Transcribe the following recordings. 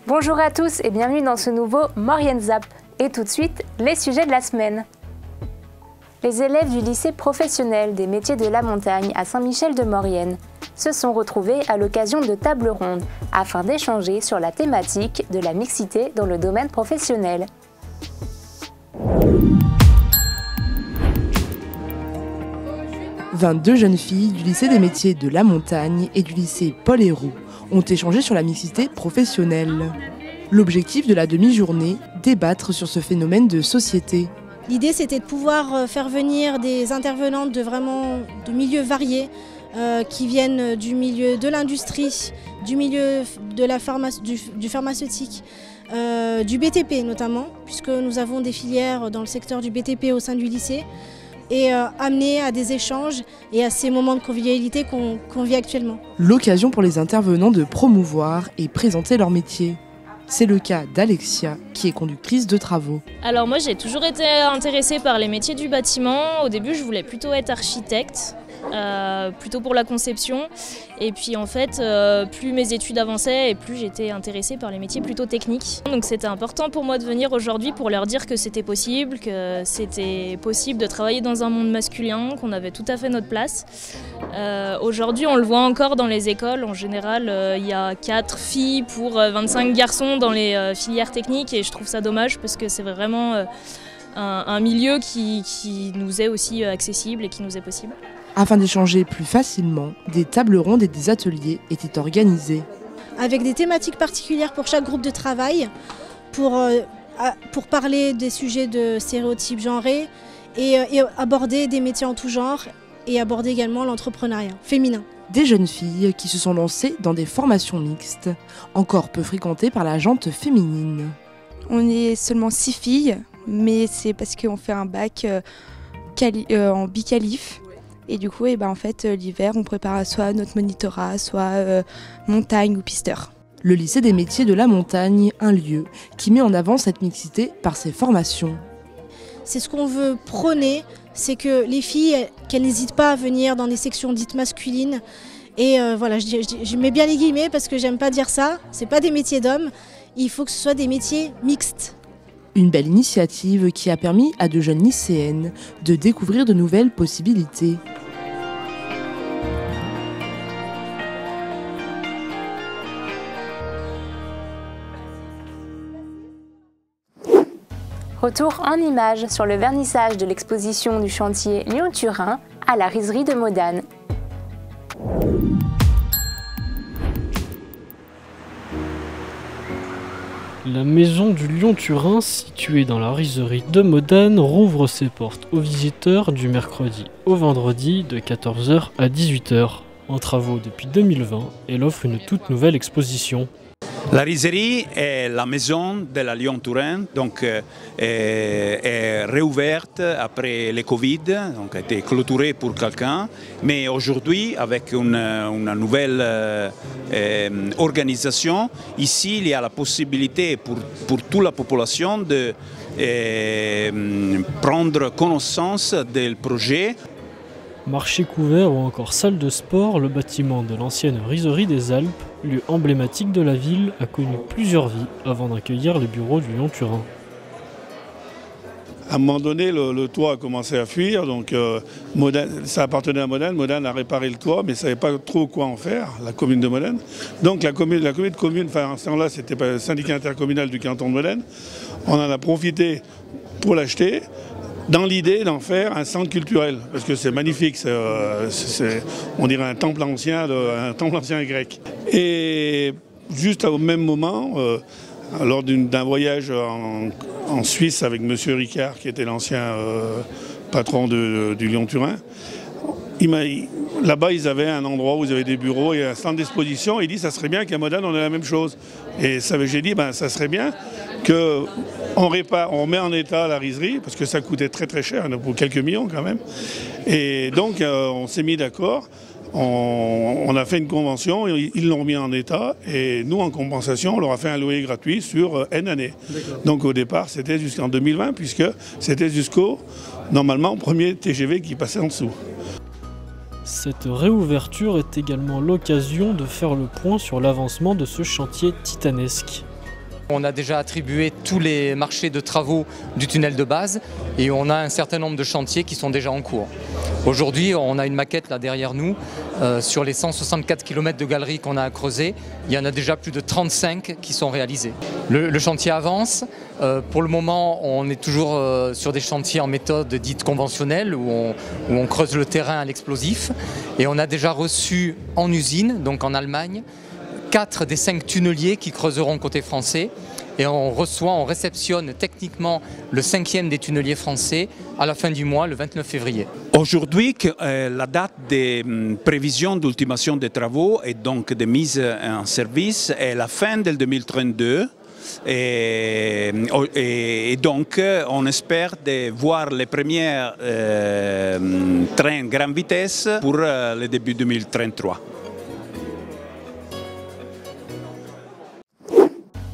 Bonjour à tous et bienvenue dans ce nouveau Maurienne Zap. Et tout de suite, les sujets de la semaine. Les élèves du lycée professionnel des métiers de la montagne à Saint-Michel-de-Maurienne se sont retrouvés à l'occasion de tables rondes afin d'échanger sur la thématique de la mixité dans le domaine professionnel. « 22 jeunes filles du lycée des métiers de la montagne et du lycée Paul Héroux ont échangé sur la mixité professionnelle. L'objectif de la demi-journée, débattre sur ce phénomène de société. L'idée, c'était de pouvoir faire venir des intervenantes de milieux variés, qui viennent du milieu de l'industrie, du milieu de du pharmaceutique, du BTP notamment, puisque nous avons des filières dans le secteur du BTP au sein du lycée, et amener à des échanges et à ces moments de convivialité qu'on vit actuellement. L'occasion pour les intervenants de promouvoir et présenter leur métier. C'est le cas d'Alexia, qui est conductrice de travaux. Alors moi j'ai toujours été intéressée par les métiers du bâtiment. Au début je voulais plutôt être architecte, plutôt pour la conception. Et puis en fait, plus mes études avançaient et plus j'étais intéressée par les métiers plutôt techniques. Donc c'était important pour moi de venir aujourd'hui pour leur dire que c'était possible de travailler dans un monde masculin, qu'on avait tout à fait notre place. Aujourd'hui on le voit encore dans les écoles, en général il y a 4 filles pour 25 garçons dans les filières techniques et je trouve ça dommage parce que c'est vraiment un milieu qui nous est aussi accessible et qui nous est possible. Afin d'échanger plus facilement, des tables rondes et des ateliers étaient organisés. Avec des thématiques particulières pour chaque groupe de travail, pour parler des sujets de stéréotypes genrés et aborder des métiers en tout genre et aborder également l'entrepreneuriat féminin. Des jeunes filles qui se sont lancées dans des formations mixtes, encore peu fréquentées par la gente féminine. On est seulement 6 filles, mais c'est parce qu'on fait un bac en biqualif. Et du coup, en fait, l'hiver, on prépare soit notre monitorat, soit montagne ou pisteur. Le lycée des métiers de la montagne, un lieu qui met en avant cette mixité par ses formations. C'est ce qu'on veut prôner, c'est que les filles, qu'elles n'hésitent pas à venir dans des sections dites masculines. Et voilà, je mets bien les guillemets parce que j'aime pas dire ça, c'est pas des métiers d'hommes, il faut que ce soit des métiers mixtes. Une belle initiative qui a permis à de jeunes lycéennes de découvrir de nouvelles possibilités. Retour en images sur le vernissage de l'exposition du chantier Lyon-Turin à la riserie de Modane. La maison du Lyon-Turin, située dans la riserie de Modane, rouvre ses portes aux visiteurs du mercredi au vendredi de 14 h à 18 h. En travaux depuis 2020, elle offre une toute nouvelle exposition. La riserie est la maison de la Lyon-Turin, donc est réouverte après le Covid, donc a été clôturée pour quelqu'un, mais aujourd'hui avec une nouvelle organisation, ici il y a la possibilité pour toute la population de prendre connaissance du projet. Marché couvert ou encore salle de sport, le bâtiment de l'ancienne riserie des Alpes, lieu emblématique de la ville, a connu plusieurs vies avant d'accueillir les bureaux du Lyon-Turin. À un moment donné, le toit a commencé à fuir, donc ça appartenait à Modane. Modane a réparé le toit, mais ne savait pas trop quoi en faire, la commune de Modane. Donc la commune, enfin à ce temps-là, c'était le syndicat intercommunal du canton de Modane. On en a profité pour l'acheter, dans l'idée d'en faire un centre culturel, parce que c'est magnifique, on dirait un temple ancien grec. Et juste au même moment, lors d'un voyage en Suisse avec M. Ricard, qui était l'ancien patron du Lyon-Turin, là-bas, ils avaient un endroit où ils avaient des bureaux et un centre d'exposition. Il dit ça serait bien qu'à Modane, on ait la même chose. Et j'ai dit, ça serait bien qu'on répare, on met en état la riserie, parce que ça coûtait très très cher, pour quelques millions quand même. Et donc, on s'est mis d'accord. On a fait une convention, ils l'ont mis en état et nous, en compensation, on leur a fait un loyer gratuit sur N années. Donc au départ, c'était jusqu'en 2020, puisque c'était jusqu'au normalement, premier TGV qui passait en dessous. Cette réouverture est également l'occasion de faire le point sur l'avancement de ce chantier titanesque. On a déjà attribué tous les marchés de travaux du tunnel de base et on a un certain nombre de chantiers qui sont déjà en cours. Aujourd'hui, on a une maquette là derrière nous. Sur les 164 km de galeries qu'on a à creuser, il y en a déjà plus de 35 qui sont réalisés. Le chantier avance. Pour le moment, on est toujours sur des chantiers en méthode dite conventionnelle où on creuse le terrain à l'explosif. Et on a déjà reçu en usine, donc en Allemagne, 4 des 5 tunneliers qui creuseront côté français et on réceptionne techniquement le 5e des tunneliers français à la fin du mois, le 29 février. Aujourd'hui, la date des prévisions d'ultimation des travaux et donc de mise en service est la fin del 2032. Et donc on espère de voir les premiers trains grande vitesse pour le début 2033.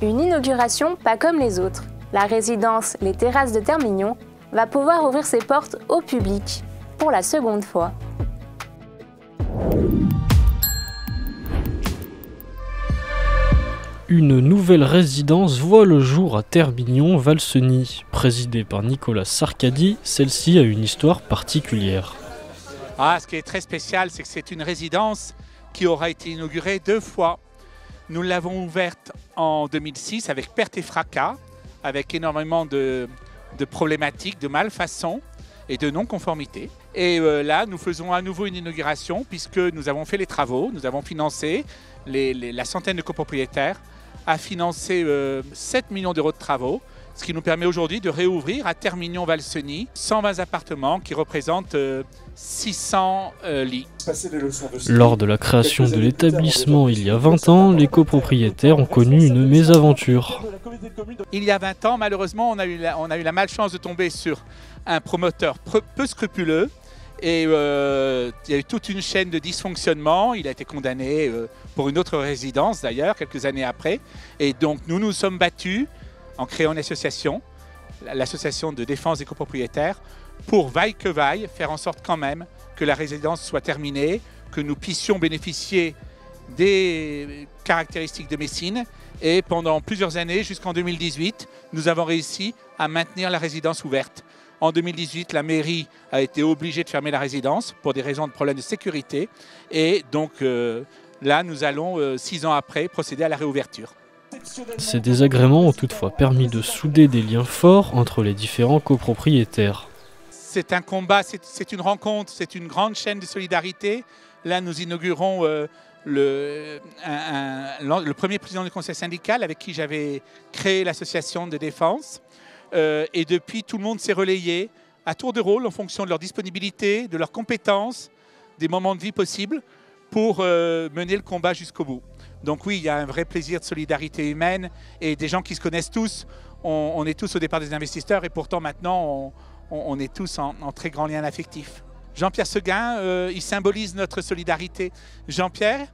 Une inauguration pas comme les autres. La résidence Les Terrasses de Termignon va pouvoir ouvrir ses portes au public pour la seconde fois. Une nouvelle résidence voit le jour à Termignon-Valseny. Présidée par Nicolas Sarcadi, celle-ci a une histoire particulière. Ce qui est très spécial, c'est que c'est une résidence qui aura été inaugurée 2 fois. Nous l'avons ouverte en 2006 avec perte et fracas, avec énormément de problématiques, de malfaçons et de non-conformité. Et là, nous faisons à nouveau une inauguration puisque nous avons fait les travaux, nous avons financé, la centaine de copropriétaires a financé 7 millions d'euros de travaux, ce qui nous permet aujourd'hui de réouvrir à Termignon-Valseny 120 appartements qui représentent 600 lits. Lors de la création de l'établissement il y a 20 ans, les copropriétaires ont connu une mésaventure. Il y a 20 ans, malheureusement, on a eu la malchance de tomber sur un promoteur peu scrupuleux et il y a eu toute une chaîne de dysfonctionnement. Il a été condamné pour une autre résidence d'ailleurs, quelques années après. Et donc nous nous sommes battus en créant une association, l'association de défense des copropriétaires, pour vaille que vaille, faire en sorte quand même que la résidence soit terminée, que nous puissions bénéficier des caractéristiques de Messine. Et pendant plusieurs années, jusqu'en 2018, nous avons réussi à maintenir la résidence ouverte. En 2018, la mairie a été obligée de fermer la résidence pour des raisons de problèmes de sécurité. Et donc là, nous allons, 6 ans après, procéder à la réouverture. Ces désagréments ont toutefois permis de souder des liens forts entre les différents copropriétaires. C'est un combat, c'est une rencontre, c'est une grande chaîne de solidarité. Là, nous inaugurons le premier président du conseil syndical avec qui j'avais créé l'association de défense. Et depuis, tout le monde s'est relayé à tour de rôle en fonction de leur disponibilité, de leurs compétences, des moments de vie possibles pour mener le combat jusqu'au bout. Donc oui, il y a un vrai plaisir de solidarité humaine et des gens qui se connaissent tous. On est tous au départ des investisseurs et pourtant maintenant, on est tous en très grand lien affectif. Jean-Pierre Seguin, il symbolise notre solidarité. Jean-Pierre,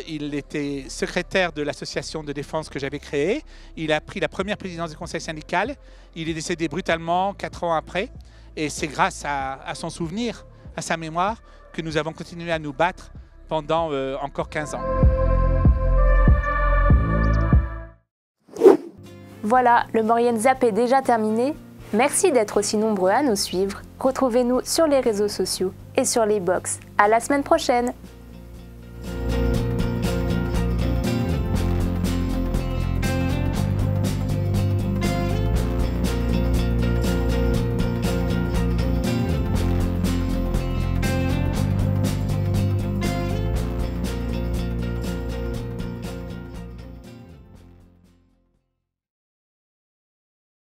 il était secrétaire de l'association de défense que j'avais créée. Il a pris la première présidence du conseil syndical. Il est décédé brutalement 4 ans après. Et c'est grâce à son souvenir, à sa mémoire, que nous avons continué à nous battre pendant encore 15 ans. Voilà, le Maurienne Zap est déjà terminé. Merci d'être aussi nombreux à nous suivre. Retrouvez-nous sur les réseaux sociaux et sur les box. À la semaine prochaine!